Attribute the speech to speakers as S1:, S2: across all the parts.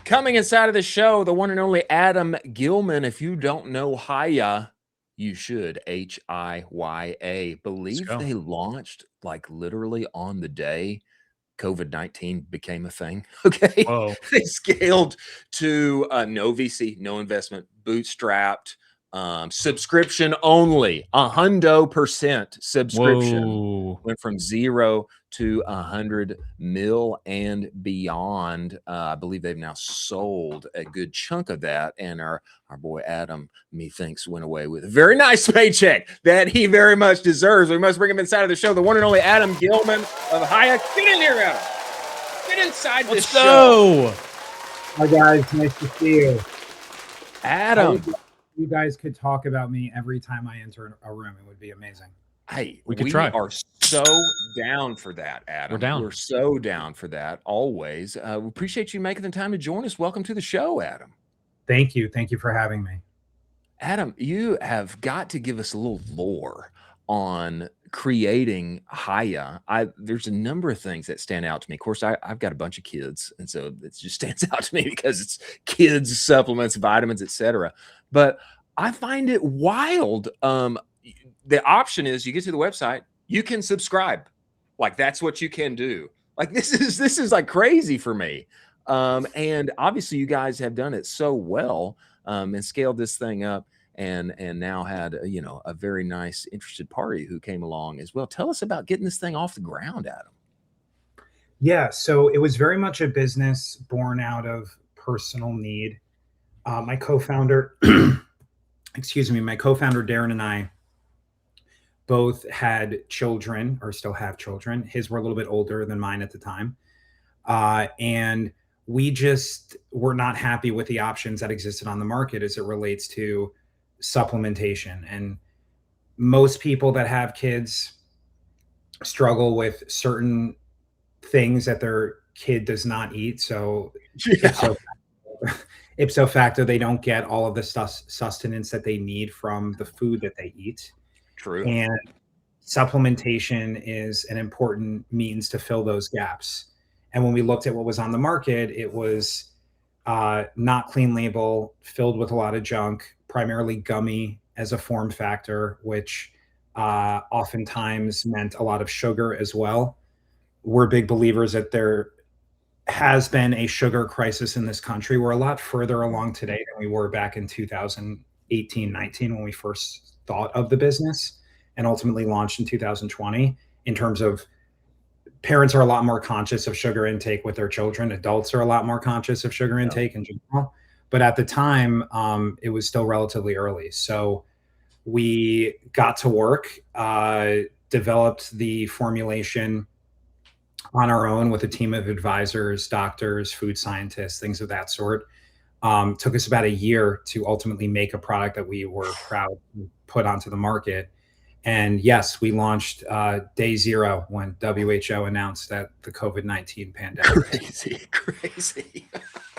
S1: Coming inside of the show, the one and only Adam Gillman. If you don't know Hiya, you should. Hiya.
S2: Let's
S1: Believe
S2: go.
S1: they launched like literally on the day COVID-19 became a thing. Okay.
S2: Whoa.
S1: They scaled to no VC, no investment, bootstrapped, subscription only, 100% subscription.
S2: Whoa.
S1: Went from 0 to 100 mil and beyond. I believe they've now sold a good chunk of that. And our boy Adam, methinks, went away with a very nice paycheck that he very much deserves. We must bring him inside of the show. The one and only Adam Gillman of Hiya. Get in here, Adam. Get inside this show.
S3: Hi, guys. Nice to see you.
S1: Adam.
S3: You guys could talk about me every time I enter a room. It would be amazing.
S1: Hey,
S2: we could try.
S1: Are so down for that, Adam.
S2: We're down.
S1: We're so down for that always. We appreciate you making the time to join us. Welcome to the show, Adam.
S3: Thank you. Thank you for having me.
S1: Adam, you have got to give us a little lore on creating Hiya. There's a number of things that stand out to me. Of course, I've got a bunch of kids, and so it just stands out to me because it's kids, supplements, vitamins, etc. But I find it wild. The option is you get to the website, you can subscribe. Like that's what you can do. Like this is like crazy for me. And obviously you guys have done it so well and scaled this thing up and now had a very nice interested party who came along as well. Tell us about getting this thing off the ground, Adam.
S3: Yeah, so it was very much a business born out of personal need. My co-founder, my co-founder Darren and I both had children or still have children. His were a little bit older than mine at the time. And we just were not happy with the options that existed on the market as it relates to supplementation. And most people that have kids struggle with certain things that their kid does not eat. So ipso facto, they don't get all of the sustenance that they need from the food that they eat.
S1: True.
S3: And supplementation is an important means to fill those gaps. And when we looked at what was on the market, it was not clean label, filled with a lot of junk, primarily gummy as a form factor, which oftentimes meant a lot of sugar as well. We're big believers that there has been a sugar crisis in this country. We're a lot further along today than we were back in 2018, 19, when we first thought of the business and ultimately launched in 2020. In terms of parents are a lot more conscious of sugar intake with their children. Adults are a lot more conscious of sugar intake in general. But at the time, it was still relatively early. So we got to work, developed the formulation on our own with a team of advisors, doctors, food scientists, things of that sort. Took us about a year to ultimately make a product that we were proud to put onto the market. And yes, we launched day 0 when WHO announced that the COVID-19 pandemic.
S1: Crazy.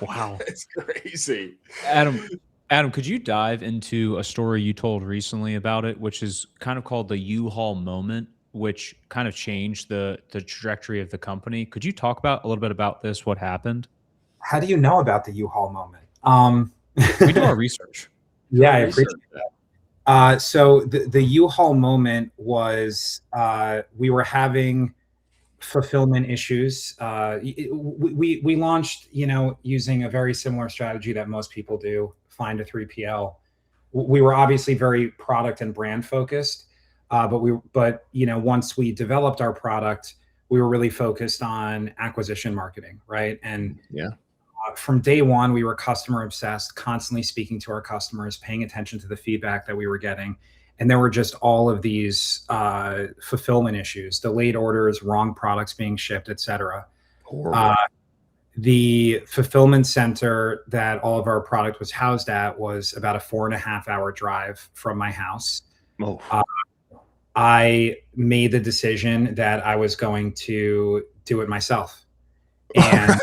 S2: Wow.
S1: That's crazy.
S2: Adam, could you dive into a story you told recently about it, which is kind of called the U-Haul moment, which kind of changed the trajectory of the company? Could you talk about a little bit about this, what happened?
S3: How do you know about the U-Haul moment?
S2: We do our research.
S3: Yeah, I appreciate that. So the U-Haul moment was we were having fulfillment issues. We launched, using a very similar strategy that most people do, find a 3PL. We were obviously very product and brand focused, but once we developed our product, we were really focused on acquisition marketing, right? And from day one, we were customer obsessed, constantly speaking to our customers, paying attention to the feedback that we were getting. And there were just all of these fulfillment issues, delayed orders, wrong products being shipped, et cetera. The fulfillment center that all of our product was housed at was about a 4.5-hour drive from my house. I made the decision that I was going to do it myself. And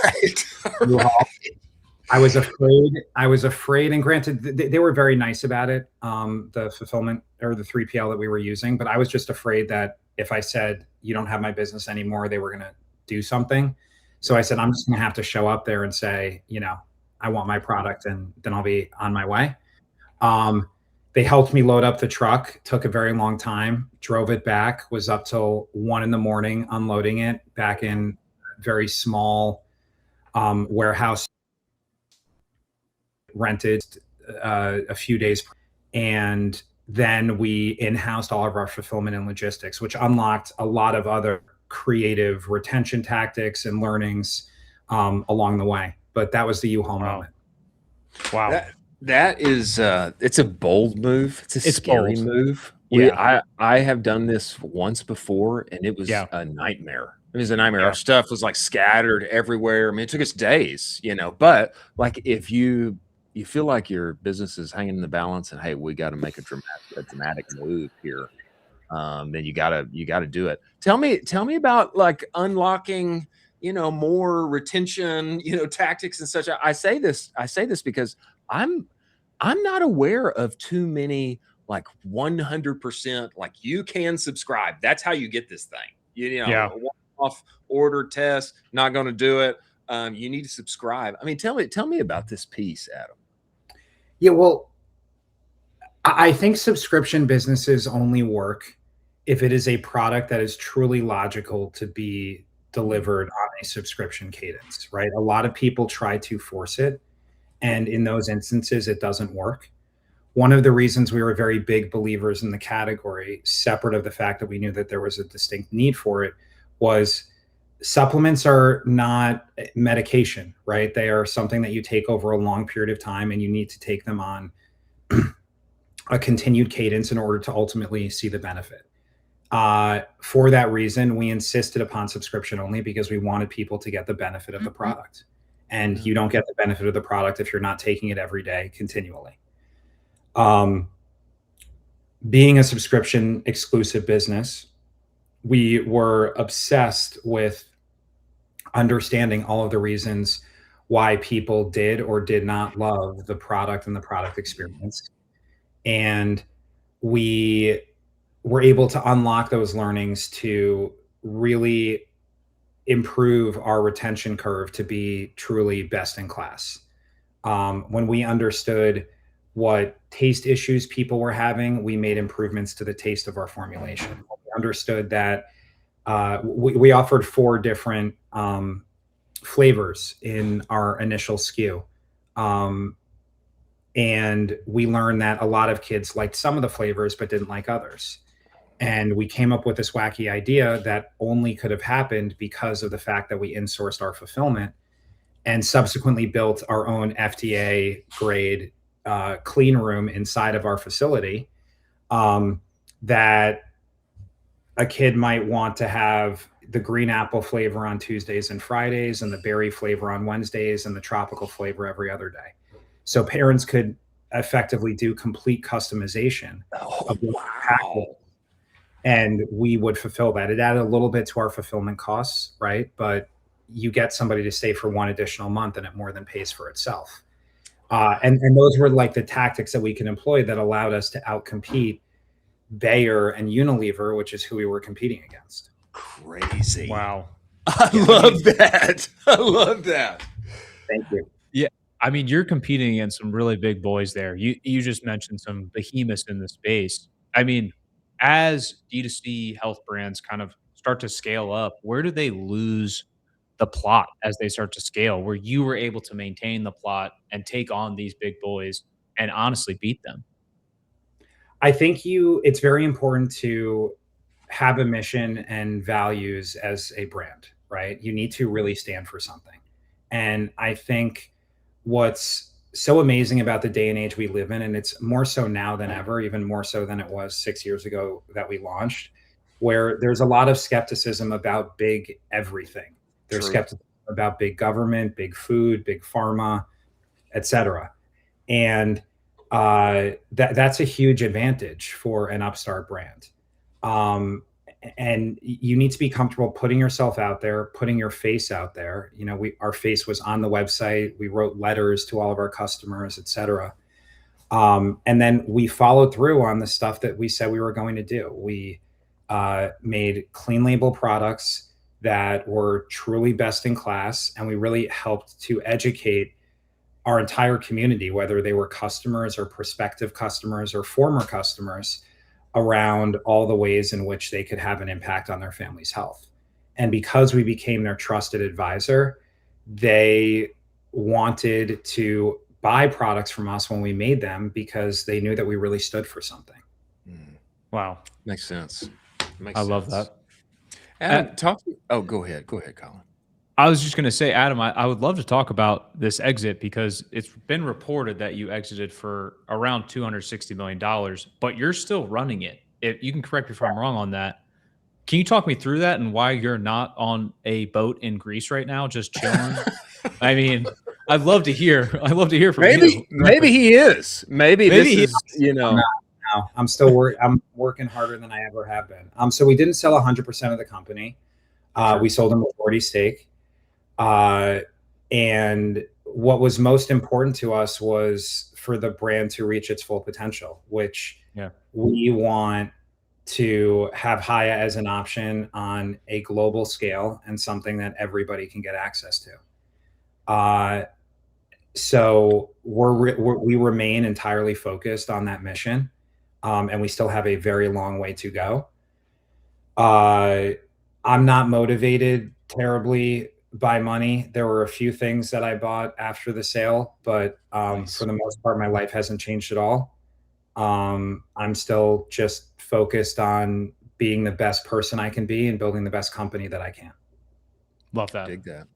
S3: I was afraid, and granted, they were very nice about it, the fulfillment or the 3PL that we were using, but I was just afraid that if I said, you don't have my business anymore, they were going to do something. So I said, I'm just going to have to show up there and say, I want my product, and then I'll be on my way. Um, they helped me load up the truck. Took a very long time. Drove it back. Was up till 1 in the morning unloading it back in a very small warehouse rented a few days, and then we in-housed all of our fulfillment and logistics, which unlocked a lot of other creative retention tactics and learnings along the way. But that was the U-Haul moment.
S2: Wow.
S1: That is it's a bold move. It's a
S2: It's
S1: scary
S2: bold.
S1: move.
S2: Yeah.
S1: I have done this once before, and it was
S2: Yeah.
S1: a nightmare. It was a nightmare.
S2: Yeah.
S1: Our stuff was like scattered everywhere. I mean, it took us days, but like if you feel like your business is hanging in the balance and hey, we got to make a dramatic move here, then you gotta do it. Tell me about like unlocking, more retention, tactics and such. I say this because I'm not aware of too many like 100% like you can subscribe. That's how you get this thing.
S2: Yeah.
S1: One-off order test, not going to do it. You need to subscribe. I mean, tell me about this piece, Adam.
S3: Yeah, well, I think subscription businesses only work if it is a product that is truly logical to be delivered on a subscription cadence, right? A lot of people try to force it, and in those instances, it doesn't work. One of the reasons we were very big believers in the category, separate of the fact that we knew that there was a distinct need for it, was supplements are not medication, right? They are something that you take over a long period of time, and you need to take them on a continued cadence in order to ultimately see the benefit. For that reason, we insisted upon subscription only because we wanted people to get the benefit of the product. And you don't get the benefit of the product if you're not taking it every day continually. Being a subscription exclusive business, we were obsessed with understanding all of the reasons why people did or did not love the product and the product experience. And we were able to unlock those learnings to really improve our retention curve to be truly best in class. When we understood what taste issues people were having, we made improvements to the taste of our formulation. We understood that we offered 4 different flavors in our initial SKU. And we learned that a lot of kids liked some of the flavors but didn't like others. And we came up with this wacky idea that only could have happened because of the fact that we insourced our fulfillment and subsequently built our own FDA grade clean room inside of our facility, that a kid might want to have the green apple flavor on Tuesdays and Fridays and the berry flavor on Wednesdays and the tropical flavor every other day. So parents could effectively do complete customization of the package, and we would fulfill that. It added a little bit to our fulfillment costs, right? But you get somebody to stay for 1 additional month and it more than pays for itself. And those were like the tactics that we can employ that allowed us to outcompete Bayer and Unilever, which is who we were competing against.
S1: Crazy.
S2: Wow.
S1: I love that. I love that.
S3: Thank you.
S2: Yeah. I mean, you're competing against some really big boys there. You just mentioned some behemoths in the space. I mean, as D2C health brands kind of start to scale up, where do they lose the plot as they start to scale, where you were able to maintain the plot and take on these big boys and honestly beat them?
S3: I think it's very important to have a mission and values as a brand, right? You need to really stand for something. And I think what's so amazing about the day and age we live in, and it's more so now than ever, even more so than it was 6 years ago that we launched, where there's a lot of skepticism about big everything. There's skepticism about big government, big food, big pharma, et cetera. And that's a huge advantage for an upstart brand. And you need to be comfortable putting yourself out there, putting your face out there. Our face was on the website. We wrote letters to all of our customers, et cetera. And then we followed through on the stuff that we said we were going to do. We made clean label products that were truly best in class. And we really helped to educate our entire community, whether they were customers or prospective customers or former customers, around all the ways in which they could have an impact on their family's health. And because we became their trusted advisor, they wanted to buy products from us when we made them because they knew that we really stood for something.
S2: Wow.
S1: Makes sense. Makes
S2: I
S1: sense.
S2: love that.
S1: Adam, oh, go ahead. Go ahead, Colin.
S2: I was just going to say, Adam, I would love to talk about this exit because it's been reported that you exited for around $260 million, but you're still running it. If you can correct me if I'm wrong on that. Can you talk me through that and why you're not on a boat in Greece right now, just chilling? I mean, I'd love to hear from you.
S1: Maybe he is. Maybe this is,
S3: No, I'm still I'm working harder than I ever have been. So we didn't sell 100% of the company. We sold a majority stake. And what was most important to us was for the brand to reach its full potential, which we want to have Hiya as an option on a global scale and something that everybody can get access to. So we remain entirely focused on that mission, and we still have a very long way to go. I'm not motivated terribly by money. There were a few things that I bought after the sale, but for the most part, my life hasn't changed at all. I'm still just focused on being the best person I can be and building the best company that I can.
S2: Love that.
S1: Dig that.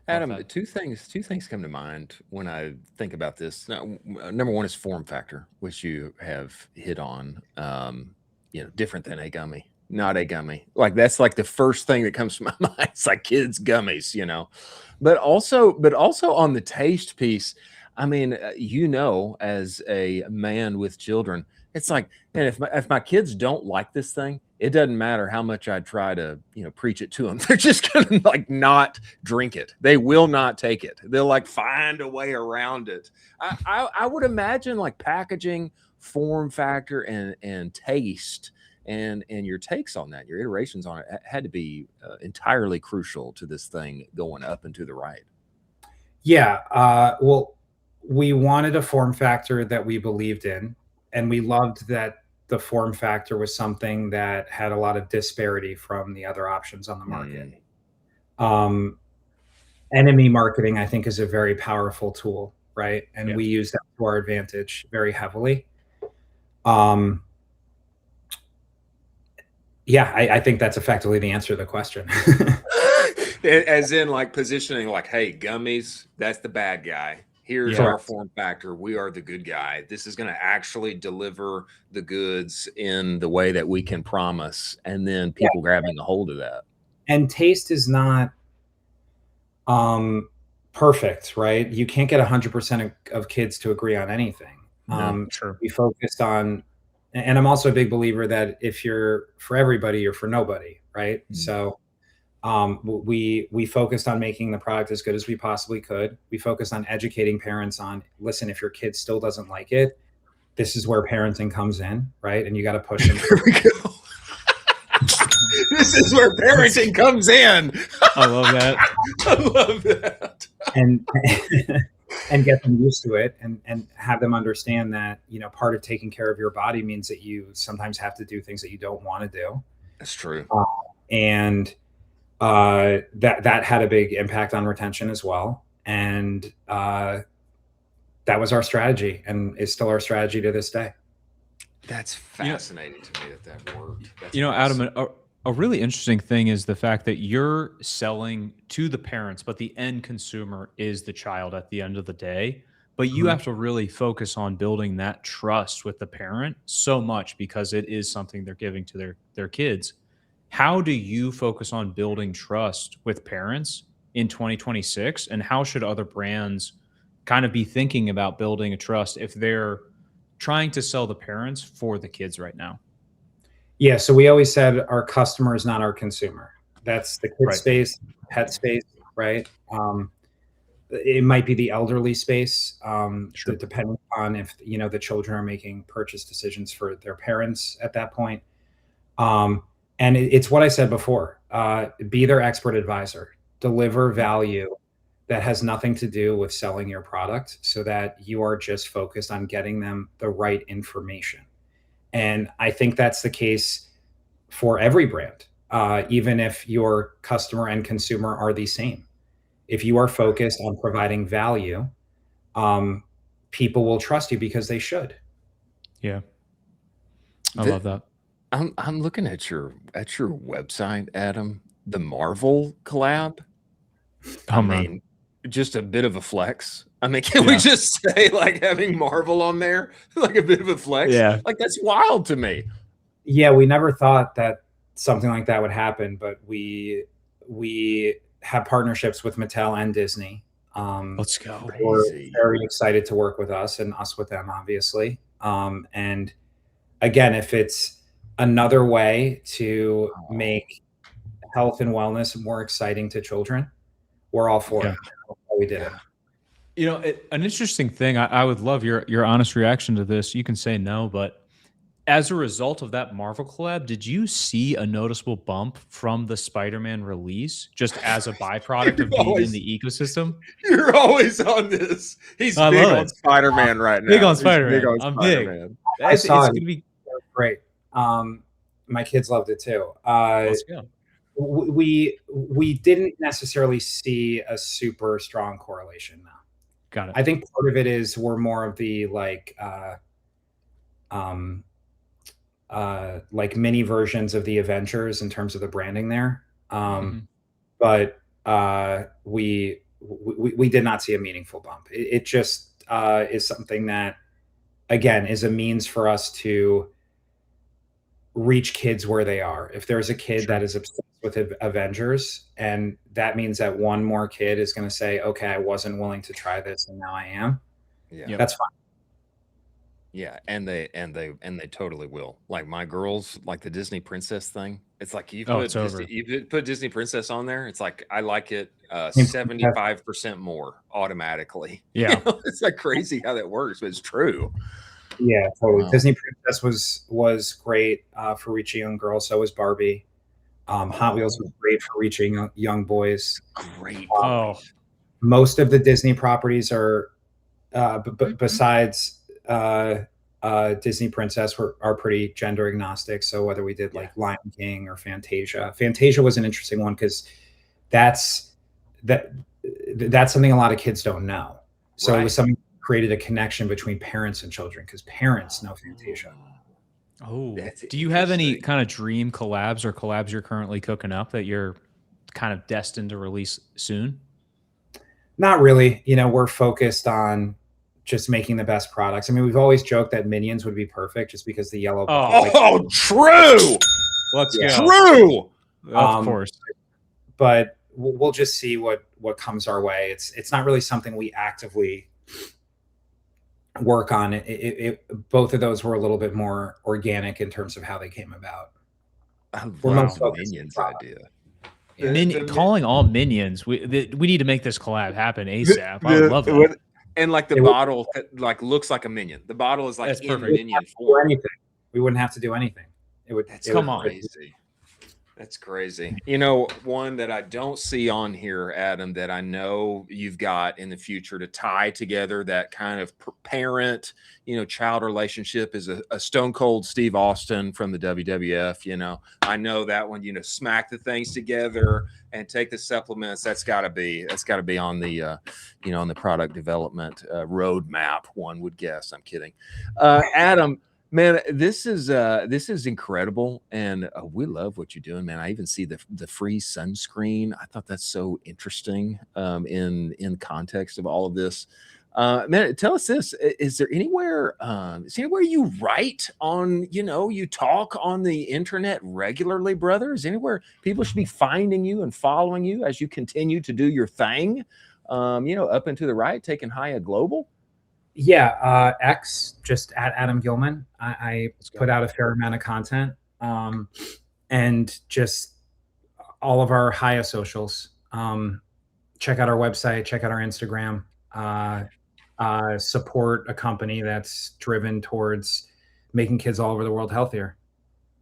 S1: Adam, two things come to mind when I think about this. Now, number one is form factor, which you have hit on. Different than a gummy, not a gummy. Like that's like the first thing that comes to my mind. It's like kids gummies, but also on the taste piece. I mean, as a man with children, it's like, and if my kids don't like this thing, it doesn't matter how much I try to, preach it to them. They're just gonna like not drink it. They will not take it. They'll like find a way around it. I would imagine like packaging, form factor, and taste, and your takes on that, your iterations on it had to be entirely crucial to this thing going up and to the right.
S3: Yeah. Well, we wanted a form factor that we believed in, and we loved that the form factor was something that had a lot of disparity from the other options on the market. Enemy marketing, I think, is a very powerful tool, right? And we use that to our advantage very heavily. I think that's effectively the answer to the question.
S1: As in like positioning like, hey, gummies, that's the bad guy. Here's our form factor. We are the good guy. This is going to actually deliver the goods in the way that we can promise. And then people grabbing a hold of that.
S3: And taste is not perfect, right? You can't get 100% of kids to agree on anything.
S2: Sure.
S3: We focused on, and I'm also a big believer that if you're for everybody, you're for nobody, right? So we focused on making the product as good as we possibly could. We focused on educating parents on, listen, if your kid still doesn't like it, this is where parenting comes in, right? And you got to push them.
S1: Here we go. This is where parenting comes in.
S2: I love that.
S1: I love that.
S3: And get them used to it, and have them understand that, part of taking care of your body means that you sometimes have to do things that you don't want to do.
S1: That's true.
S3: And that had a big impact on retention as well. And that was our strategy, and is still our strategy to this day.
S1: That's fascinating to me that worked. That's
S2: Adam, a really interesting thing is the fact that you're selling to the parents, but the end consumer is the child at the end of the day. But you have to really focus on building that trust with the parent so much because it is something they're giving to their kids. How do you focus on building trust with parents in 2026? And how should other brands kind of be thinking about building a trust if they're trying to sell the parents for the kids right now?
S3: Yeah. So we always said our customer is not our consumer. That's the kid space, pet space, right? It might be the elderly space, depending on if, the children are making purchase decisions for their parents at that point. And it's what I said before, be their expert advisor, deliver value that has nothing to do with selling your product, so that you are just focused on getting them the right information. And I think that's the case for every brand, even if your customer and consumer are the same. If you are focused on providing value, um, people will trust you because they should.
S2: Yeah, I
S1: The,
S2: love that.
S1: I'm looking at your website, Adam. The Marvel collab. I
S2: Home run.
S1: mean, just a bit of a flex. I mean, can we
S2: Yeah.
S1: just say like having Marvel on there, like a bit of a flex?
S2: Yeah.
S1: Like that's wild to me.
S3: Yeah, we never thought that something like that would happen, but we have partnerships with Mattel and Disney.
S2: Let's go.
S3: We're
S1: Crazy.
S3: very excited to work with us and us with them, obviously. And again, if it's another way to
S1: Oh,
S3: make health and wellness more exciting to children, we're all for
S2: Yeah.
S3: it. That's why we did it.
S1: yeah.
S2: An interesting thing. I would love your honest reaction to this. You can say no, but as a result of that Marvel collab, did you see a noticeable bump from the Spider-Man release just as a byproduct
S1: You're
S2: of being in
S1: always
S2: the ecosystem?
S1: you're always on this. He's
S2: I
S1: big
S2: love
S1: on
S2: it.
S1: Spider-Man right
S2: Big
S1: now.
S2: on
S1: He's big
S2: Spider-Man.
S1: on
S2: I'm big.
S1: Spider-Man.
S3: I saw
S2: It's
S3: it.
S2: gonna be.
S3: It was great. My kids loved it too.
S2: Let's go.
S3: We didn't necessarily see a super strong correlation, though.
S2: Got it.
S3: I think part of it is we're more of the um, like mini versions of the Avengers in terms of the branding there.
S2: Mhm.
S3: But we did not see a meaningful bump. It just is something that, again, is a means for us to reach kids where they are. If there's a kid
S2: Sure.
S3: that is obsessed with Avengers, and that means that one more kid is going to say, okay, I wasn't willing to try this and now I am,
S1: Yeah.
S2: Yep.
S3: that's fine.
S1: Yeah, and they totally will. Like my girls, like the Disney princess thing. It's like
S2: Oh, it's over.
S1: You put Disney princess on there. It's like I like it
S3: That's-
S1: 75% more automatically.
S2: Yeah.
S1: It's like crazy how that works, but it's true.
S3: Yeah, totally.
S1: Wow.
S3: Disney Princess was great for reaching young girls. So was Barbie. Hot Wheels
S1: Oh,
S3: was great for reaching young boys.
S1: great
S2: Oh,
S1: point.
S3: Most of the Disney properties are,
S2: Mhm.
S3: besides Disney Princess, are pretty gender agnostic. So whether we did
S1: Yeah.
S3: like Lion King or Fantasia, Fantasia was an interesting one because that's that that's something a lot of kids don't know. So it was
S1: Right.
S3: something that created a connection between parents and children because parents know Fantasia.
S2: oh.
S1: That's
S2: Do you have any
S1: interesting.
S2: kind of dream collabs or collabs you're currently cooking up that you're kind of destined to release soon?
S3: Not really. We're focused on just making the best products. I mean, we've always joked that Minions would be perfect just because the yellow
S2: Oh,
S3: like
S1: Oh, true.
S2: let's
S3: yeah.
S2: go.
S1: True.
S2: Of
S3: Um,
S2: course.
S3: but we'll just see what comes our way. It's not really something we actively work on. Both of those were a little bit more organic in terms of how they came about.
S1: I
S3: We're
S1: love
S3: most
S2: Wow.
S1: the
S3: focused on
S1: Minions
S3: product.
S1: idea.
S3: Yeah.
S2: Calling all minions. We need to make this collab happen ASAP. I would love that.
S1: And like the
S3: It would-
S1: bottle like looks like a minion. The bottle is like
S2: That's
S1: in
S2: perfect.
S1: minion
S3: do
S1: form.
S3: anything. We wouldn't have to do anything. It would.
S1: That's
S3: it would-
S2: Come on.
S1: crazy. That's crazy. One that I don't see on here, Adam, that I know you've got in the future to tie together that kind of parent, child relationship is a Stone Cold Steve Austin from the WWF. I know that one. Smack the things together and take the supplements. That's got to be on the on the product development roadmap. One would guess. I'm kidding, Adam. Man, this is incredible, and we love what you're doing, man. I even see the free sunscreen. I thought that's so interesting in context of all of this. Man, tell us this: is there anywhere you write on? You talk on the internet regularly, brother? Is anywhere people should be finding you and following you as you continue to do your thing? Up and to the right, taking Hiya global.
S3: Yeah, X, just at Adam Gillman. I
S2: Let's go.
S3: put out a fair amount of content, and just all of our Hiya socials. Check out our website, check out our Instagram. Support a company that's driven towards making kids all over the world healthier.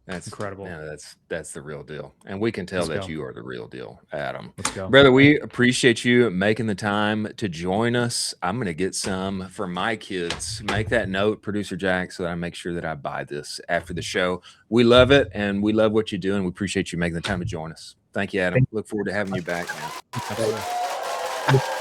S1: That's
S2: Incredible.
S1: yeah, that's the real deal. And we can tell
S2: Let's
S1: that
S2: go.
S1: you are the real deal, Adam.
S2: Let's go.
S1: Brother, we appreciate you making the time to join us. I'm gonna get some for my kids. Make that note, producer Jack, so that I make sure that I buy this after the show. We love it and we love what you do, and we appreciate you making the time to join us. Thank you, Adam. Look forward to having you back, man.
S2: Absolutely.